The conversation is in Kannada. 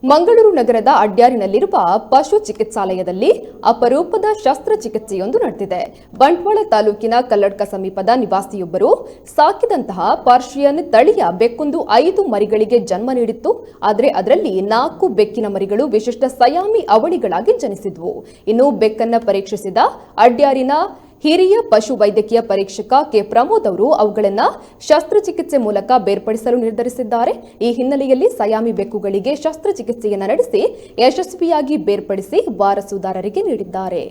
ಮಂಗಳೂರು ನಗರದ ಅಡ್ಯಾರಿನಲ್ಲಿರುವ ಪಶು ಚಿಕಿತ್ಸಾಲಯದಲ್ಲಿ ಅಪರೂಪದ ಶಸ್ತ್ರಚಿಕಿತ್ಸೆಯೊಂದು ನಡೆದಿದೆ. ಬಂಟ್ವಾಳ ತಾಲೂಕಿನ ಕಲ್ಲಡ್ಕ ಸಮೀಪದ ನಿವಾಸಿಯೊಬ್ಬರು ಸಾಕಿದಂತಹ ಪರ್ಷಿಯನ್ ತಳಿಯ ಬೆಕ್ಕೊಂದು 5 ಮರಿಗಳಿಗೆ ಜನ್ಮ ನೀಡಿತ್ತು. ಆದರೆ ಅದರಲ್ಲಿ 4 ಬೆಕ್ಕಿನ ಮರಿಗಳು ವಿಶಿಷ್ಟ ಸಯಾಮಿ ಅವಳಿಗಳಾಗಿ ಜನಿಸಿದ್ವು. ಇನ್ನು ಬೆಕ್ಕನ್ನ ಪರೀಕ್ಷಿಸಿದ ಅಡ್ಯಾರಿನ ಹಿರಿಯ ಪಶು ವೈದ್ಯಕೀಯ ಪರೀಕ್ಷಕ ಕೆ ಪ್ರಮೋದ್ ಅವರು ಅವುಗಳನ್ನು ಶಸ್ತ್ರಚಿಕಿತ್ಸೆ ಮೂಲಕ ಬೇರ್ಪಡಿಸಲು ನಿರ್ಧರಿಸಿದ್ದಾರೆ. ಈ ಹಿನ್ನೆಲೆಯಲ್ಲಿ ಸಯಾಮಿ ಬೆಕ್ಕುಗಳಿಗೆ ಶಸ್ತ್ರಚಿಕಿತ್ಸೆಯನ್ನು ನಡೆಸಿ ಯಶಸ್ವಿಯಾಗಿ ಬೇರ್ಪಡಿಸಿ ವಾರಸುದಾರರಿಗೆ ನೀಡಿದ್ದಾರೆ.